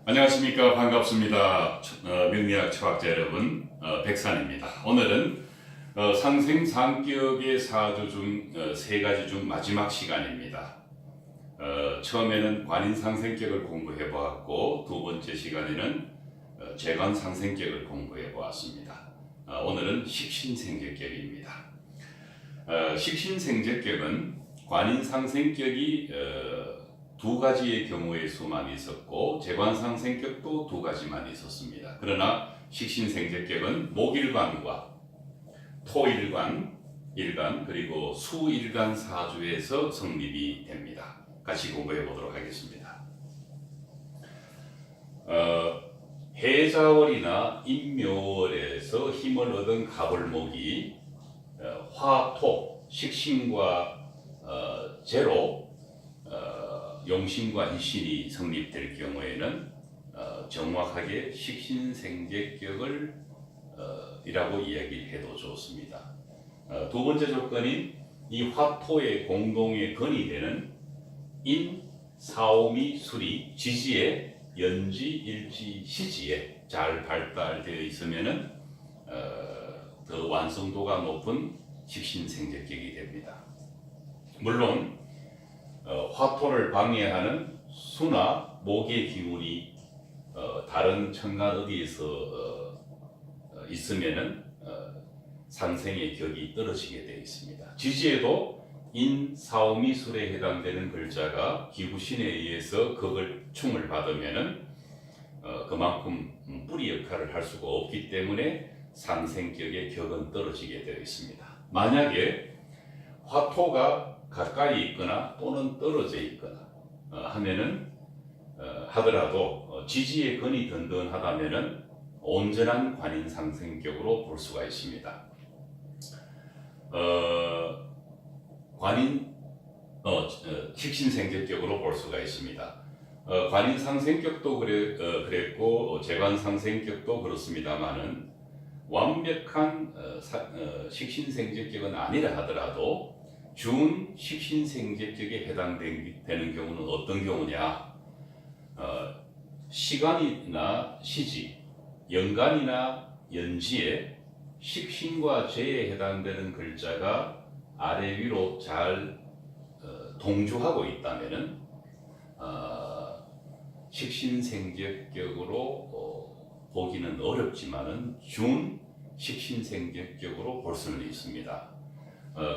안녕하십니까. 반갑습니다. 명리학 철학자 여러분, 백산입니다. 오늘은 상생상격의 사주 중 세 가지 중 마지막 시간입니다. 처음에는 관인상생격을 공부해 보았고, 두 번째 시간에는 재관상생격을 공부해 보았습니다. 오늘은 식신생제격입니다. 식신생제격은 관인상생격이 두 가지의 경우의 수만 있었고 재관상생격도 두 가지만 있었습니다. 그러나 식신생제격은 목일관과 토일관, 일간 그리고 수일간 사주에서 성립이 됩니다. 같이 공부해 보도록 하겠습니다. 해자월이나 임묘월에서 힘을 얻은 가벌목이 화토, 식신과 재로 용신과 희신이 성립될 경우에는 정확하게 식신생제격을 이라고 이야기해도 좋습니다. 두 번째 조건인 이 화토의 공동의 근이 되는 인, 사오미, 수리, 지지에 연지, 일지, 시지에 잘 발달되어 있으면은 더 완성도가 높은 식신생제격이 됩니다. 물론 화토를 방해하는 수나 목의 기운이 다른 천간 어디에서 있으면은 상생의 격이 떨어지게 되어 있습니다. 지지에도 인, 사오미, 술에 해당되는 글자가 기구신에 의해서 격을 충을 받으면은 그만큼 뿌리 역할을 할 수가 없기 때문에 상생격의 격은 떨어지게 되어 있습니다. 만약에 화토가 가까이 있거나 또는 떨어져 있거나 하더라도 지지의 근이 든든하다면은 온전한 관인상생격으로 볼 수가 있습니다. 식신생제격으로 볼 수가 있습니다. 관인상생격도 그랬고 재관상생격도 그렇습니다만은 완벽한 식신생제격은 아니라 하더라도 준 식신생제격에 해당되는 경우는 어떤 경우냐? 시간이나 시지, 연간이나 연지에 식신과 재에 해당되는 글자가 아래 위로 잘 동조하고 있다면은 식신생제격으로 보기는 어렵지만은 준 식신생제격으로 볼 수는 있습니다.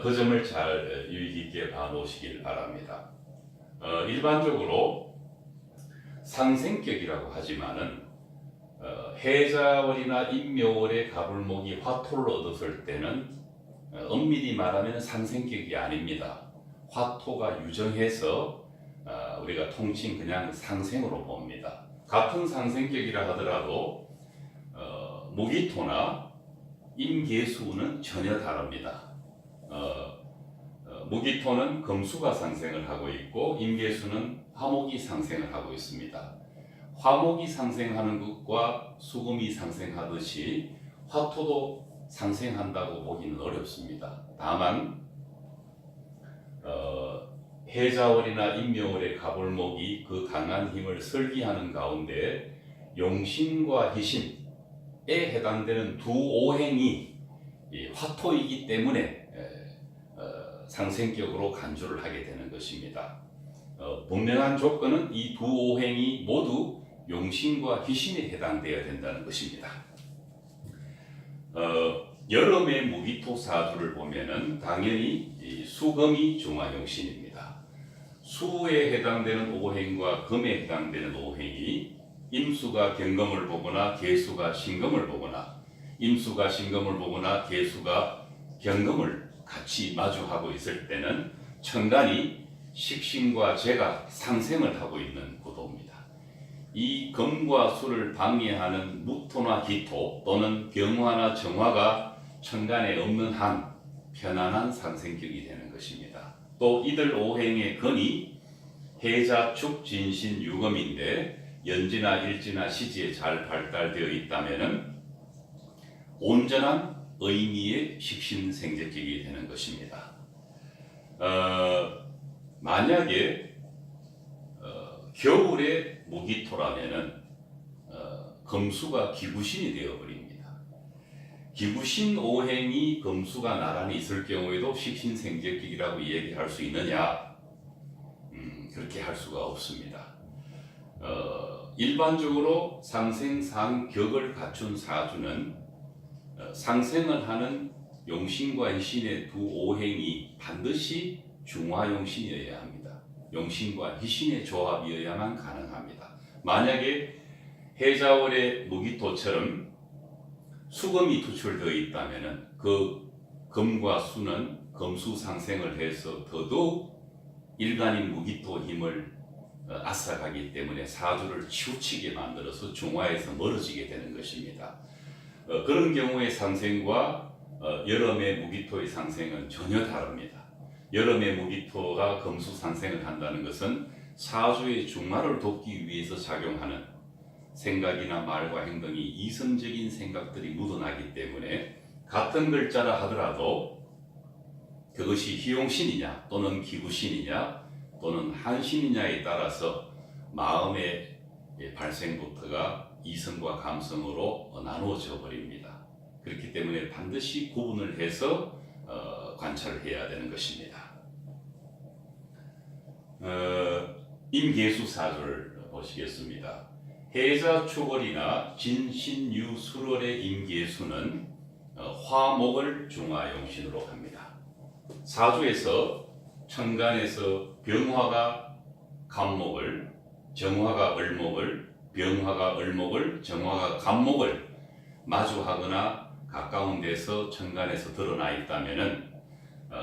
그 점을 잘 유의 깊게 봐놓으시길 바랍니다. 일반적으로 상생격이라고 하지만은 해자월이나 임묘월의 가불목이 화토를 얻었을 때는 엄밀히 말하면 상생격이 아닙니다. 화토가 유정해서 우리가 통칭 그냥 상생으로 봅니다. 같은 상생격이라 하더라도 무기토나 임계수는 전혀 다릅니다. 무기토는 금수가 상생을 하고 있고 임계수는 화목이 상생을 하고 있습니다. 화목이 상생하는 것과 수금이 상생하듯이 화토도 상생한다고 보기는 어렵습니다. 다만 해자월이나 임묘월의 가불목이 그 강한 힘을 설기하는 가운데 용신과 희신에 해당되는 두 오행이 화토이기 때문에 상생격으로 간주를 하게 되는 것입니다. 분명한 조건은 이 두 오행이 모두 용신과 희신에 해당되어야 된다는 것입니다. 여름의 무기토 사주를 보면은 당연히 수금이 중화용신입니다. 수에 해당되는 오행과 금에 해당되는 오행이 임수가 경금을 보거나 계수가 신금을 보거나 임수가 신금을 보거나 계수가 경금을 같이 마주하고 있을 때는 천간이 식신과 재가 상생을 하고 있는 구도입니다. 이 금과 수를 방해하는 무토나 기토 또는 병화나 정화가 천간에 없는 한 편안한 상생격이 되는 것입니다. 또 이들 오행의 근이 해자, 축, 진신, 유금인데 연지나 일지나 시지에 잘 발달되어 있다면은 온전한 의미의 식신생제격이 되는 것입니다. 만약에 겨울에 무기토라면은 금수가 기구신이 되어버립니다. 기구신 오행이 금수가 나란히 있을 경우에도 식신생재격이라고 얘기할 수 있느냐? 그렇게 할 수가 없습니다. 일반적으로 상생상격을 갖춘 사주는 상생을 하는 용신과 희신의 두 오행이 반드시 중화용신이어야 합니다. 용신과 희신의 조합이어야만 가능합니다. 만약에 해자월의 무기토처럼 수금이 투출되어 있다면 그 금과 수는 금수상생을 해서 더더욱 일간인 무기토 힘을 앗아가기 때문에 사주를 치우치게 만들어서 중화에서 멀어지게 되는 것입니다. 그런 경우의 상생과 여름의 무기토의 상생은 전혀 다릅니다. 여름의 무기토가 금수 상생을 한다는 것은 사주의 중화를 돕기 위해서 작용하는 생각이나 말과 행동이 이성적인 생각들이 묻어나기 때문에 같은 글자라 하더라도 그것이 희용신이냐 또는 기구신이냐 또는 한신이냐에 따라서 마음의 발생부터가 이성과 감성으로 나누어져 버립니다. 그렇기 때문에 반드시 구분을 해서 관찰을 해야 되는 것입니다. 임계수 사주를 보시겠습니다. 해자 초월이나 진신유 수월의 임계수는 화목을 중화용신으로 합니다. 사주에서 천간에서 병화가 간목을, 정화가 을목을, 병화가 을목을, 정화가 간목을 마주하거나 가까운 데서 천간에서 드러나 있다면은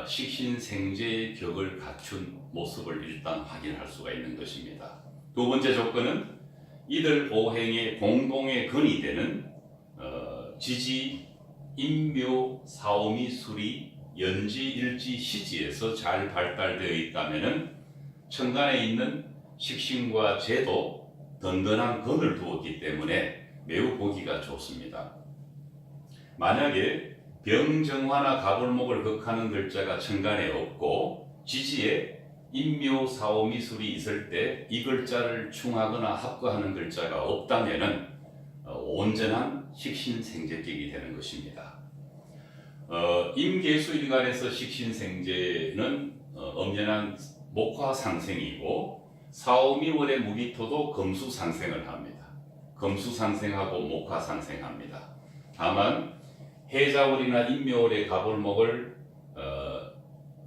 식신생재의 격을 갖춘 모습을 일단 확인할 수가 있는 것입니다. 두 번째 조건은 이들 오행의 공동의 근이 되는 지지, 인묘, 사오미, 수리, 연지, 일지, 시지에서 잘 발달되어 있다면은 천간에 있는 식신과 재도 든든한 근을 두었기 때문에 매우 보기가 좋습니다. 만약에 병정화나 가불목을 극하는 글자가 천간에 없고 지지에 인묘, 사오미, 술이 있을 때 이 글자를 충하거나 합거하는 글자가 없다면은 온전한 식신생재격이 되는 것입니다. 임계수일간에서 식신생재는 엄연한 목화상생이고 사오미월의 무기토도 금수상생을 합니다. 금수상생하고 목화상생합니다. 다만 해자월이나 인묘월의 가불목을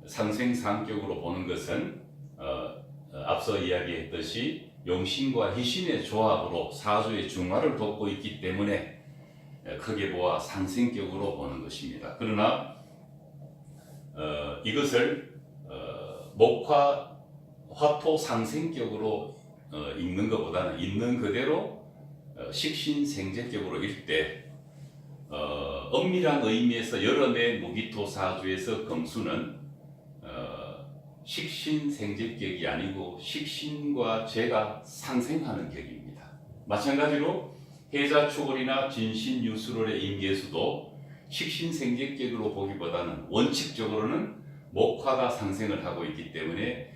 상생상격으로 보는 것은 앞서 이야기했듯이 용신과 희신의 조합으로 사주의 중화를 돕고 있기 때문에 크게 보아 상생격으로 보는 것입니다. 그러나 이것을 목화 화토 상생격으로 읽는 것보다는 있는 그대로 식신생재격으로 읽되 엄밀한 의미에서 여름의 무기토 사주에서 금수는 식신생재격이 아니고 식신과 재가 상생하는 격입니다. 마찬가지로 해자초월이나 진신유술월의 임계수도 식신생재격으로 보기보다는 원칙적으로는 목화가 상생을 하고 있기 때문에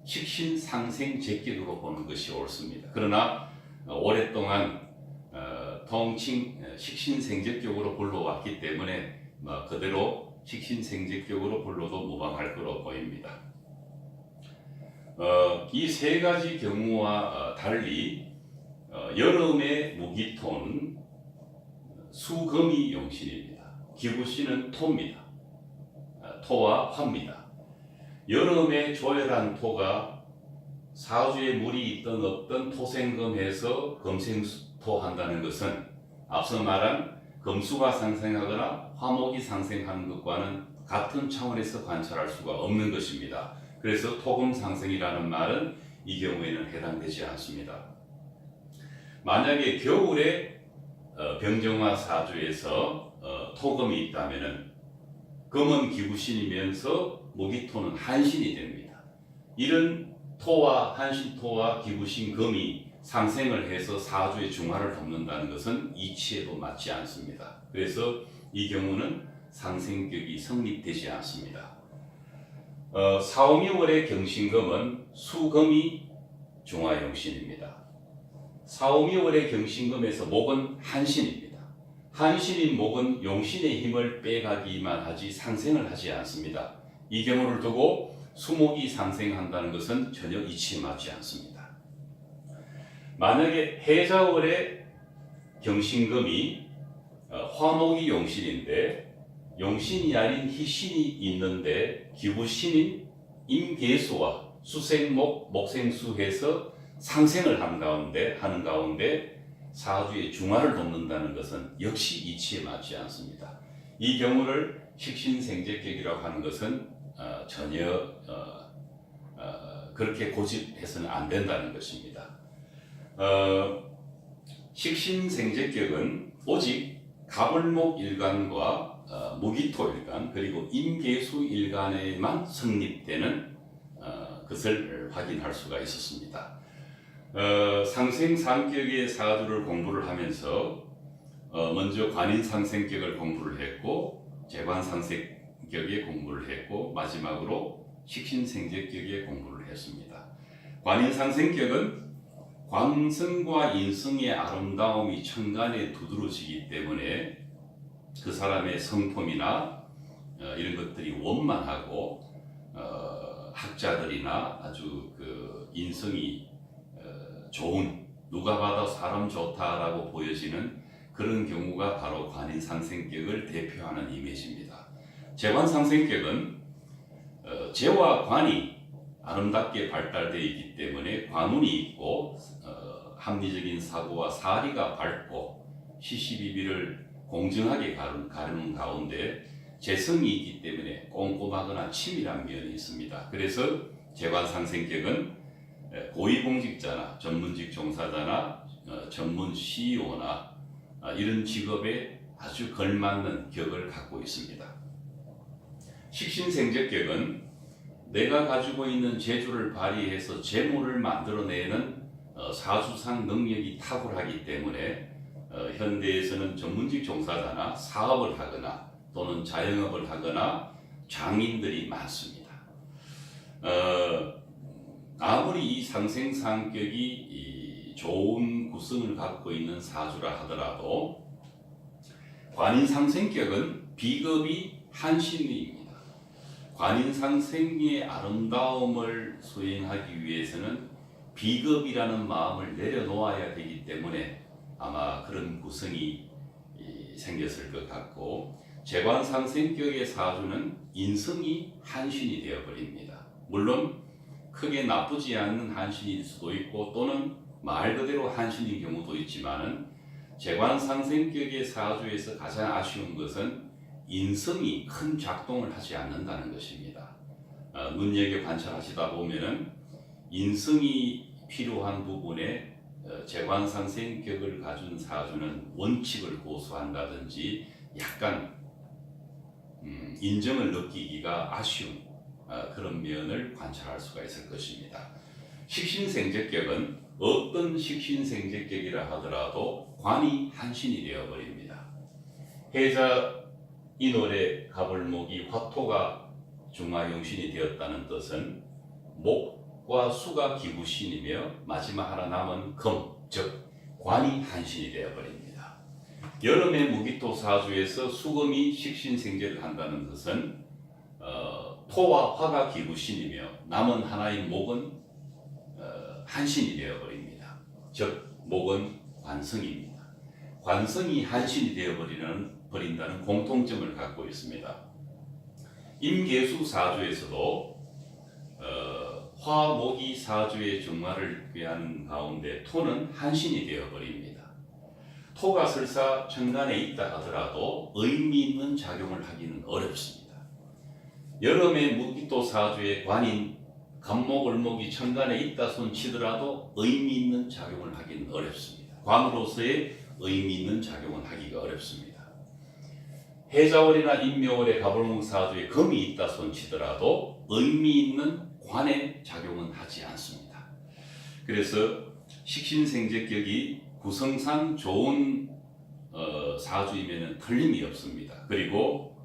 식신상생재격으로 보는 것이 옳습니다. 그러나 오랫동안 통칭 식신생재격으로 불러왔기 때문에 그대로 식신생재격으로 불러도 무방할 거로 보입니다. 이 세 가지 경우와 달리 여름의 무기토는 수금이 용신입니다. 기구신은 토입니다. 토와 화입니다. 여름에 조열한 토가 사주에 물이 있든 없든 토생금해서 금생토한다는 것은 앞서 말한 금수가 상생하거나 화목이 상생하는 것과는 같은 차원에서 관찰할 수가 없는 것입니다. 그래서 토금 상생이라는 말은 이 경우에는 해당되지 않습니다. 만약에 겨울에 병정화 사주에서 토금이 있다면 금은 기구신이면서 무기토는 한신이 됩니다. 이런 토와 한신토와 기구신 금이 상생을 해서 사주의 중화를 돕는다는 것은 이치에도 맞지 않습니다. 그래서 이 경우는 상생격이 성립되지 않습니다. 사오미월의 경신금은 수금이 중화용신입니다. 사오미월의 경신금에서 목은 한신입니다. 한신인 목은 용신의 힘을 빼가기만 하지 상생을 하지 않습니다. 이 경우를 두고 수목이 상생한다는 것은 전혀 이치에 맞지 않습니다. 만약에 해자월의 경신금이 화목이 용신인데 용신이 아닌 희신이 있는데 기부신인 임계수와 수생목, 목생수해서 상생을 하는 가운데 사주의 중화를 돕는다는 것은 역시 이치에 맞지 않습니다. 이 경우를 식신생제격이라고 하는 것은 전혀 그렇게 고집해서는 안 된다는 것입니다. 식신생제격은 오직 가불목 일간과 무기토 일간 그리고 임계수 일간에만 성립되는 것을 확인할 수가 있었습니다. 상생상격의 사주를 공부를 하면서 먼저 관인상생격을 공부를 했고 재관상생격의 공부를 했고 마지막으로 식신생제격의 공부를 했습니다. 관인상생격은 광성과 인성의 아름다움이 천간에 두드러지기 때문에 그 사람의 성품이나 이런 것들이 원만하고 학자들이나 아주 그 인성이 좋은 누가 봐도 사람 좋다라고 보여지는 그런 경우가 바로 관인상생격을 대표하는 이미지입니다. 재관상생격은 재와 관이 아름답게 발달되어 있기 때문에 관운이 있고 합리적인 사고와 사리가 밝고 시시비비를 공정하게 가르는 가운데 재성이 있기 때문에 꼼꼼하거나 치밀한 면이 있습니다. 그래서 재관상생격은 고위공직자나 전문직 종사자나 전문 CEO나 이런 직업에 아주 걸맞는 격을 갖고 있습니다. 식신생제격은 내가 가지고 있는 재주를 발휘해서 재물을 만들어내는 사주상 능력이 탁월하기 때문에 현대에서는 전문직 종사자나 사업을 하거나 또는 자영업을 하거나 장인들이 많습니다. 아무리 이 상생상격이 좋은 구성을 갖고 있는 사주라 하더라도 관인상생격은 비겁이 한신입니다. 관인상생의 아름다움을 수행하기 위해서는 비겁이라는 마음을 내려놓아야 되기 때문에 아마 그런 구성이 생겼을 것 같고 재관상생격의 사주는 인성이 한신이 되어버립니다. 물론 크게 나쁘지 않는 한신일 수도 있고 또는 말 그대로 한신인 경우도 있지만은 재관상생격의 사주에서 가장 아쉬운 것은 인성이 큰 작동을 하지 않는다는 것입니다. 눈여겨 관찰하시다 보면은 인성이 필요한 부분에 재관상생격을 가진 사주는 원칙을 고수한다든지 약간 인정을 느끼기가 아쉬운 그런 면을 관찰할 수가 있을 것입니다. 식신생제격은 어떤 식신생제격이라 하더라도 관이 한신이 되어버립니다. 해자 인월의 가불목이 화토가 중화용신이 되었다는 뜻은 목과 수가 기부신이며 마지막 하나 남은 금, 즉 관이 한신이 되어버립니다. 여름의 무기토 사주에서 수금이 식신생제를 한다는 뜻은 토와 화가 기부신이며 남은 하나의 목은 한신이 되어버립니다. 즉 목은 관성입니다. 관성이 한신이 되어버린다는 공통점을 갖고 있습니다. 임계수 사주에서도 화목이 사주의 중화를 꾀하는 가운데 토는 한신이 되어버립니다. 토가 설사 천간에 있다 하더라도 의미 있는 작용을 하기는 어렵습니다. 여름의 무기토 사주의 관인 간목을목이 천간에 있다 손 치더라도 의미 있는 작용을 하기는 어렵습니다. 관으로서의 의미 있는 작용을 하기가 어렵습니다. 해자월이나 인묘월의 가불목 사주에 금이 있다 손 치더라도 의미 있는 관의 작용은 하지 않습니다. 그래서 식신생제격이 구성상 좋은 사주이면 틀림이 없습니다. 그리고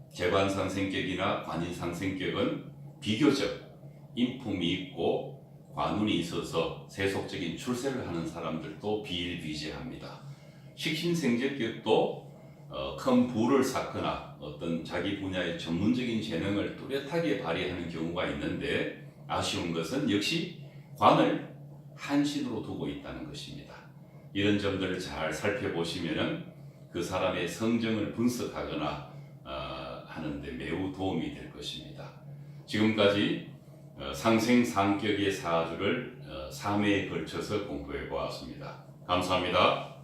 재관상생격이나 관인상생격은 비교적 인품이 있고 관운이 있어서 세속적인 출세를 하는 사람들도 비일비재합니다. 식신생재격도 큰 부를 쌓거나 어떤 자기 분야의 전문적인 재능을 뚜렷하게 발휘하는 경우가 있는데 아쉬운 것은 역시 관을 한신으로 두고 있다는 것입니다. 이런 점들을 잘 살펴보시면 그 사람의 성정을 분석하거나 하는데 매우 도움이 될 것입니다. 지금까지 상생상격의 사주를 3회에 걸쳐서 공부해 보았습니다. 감사합니다.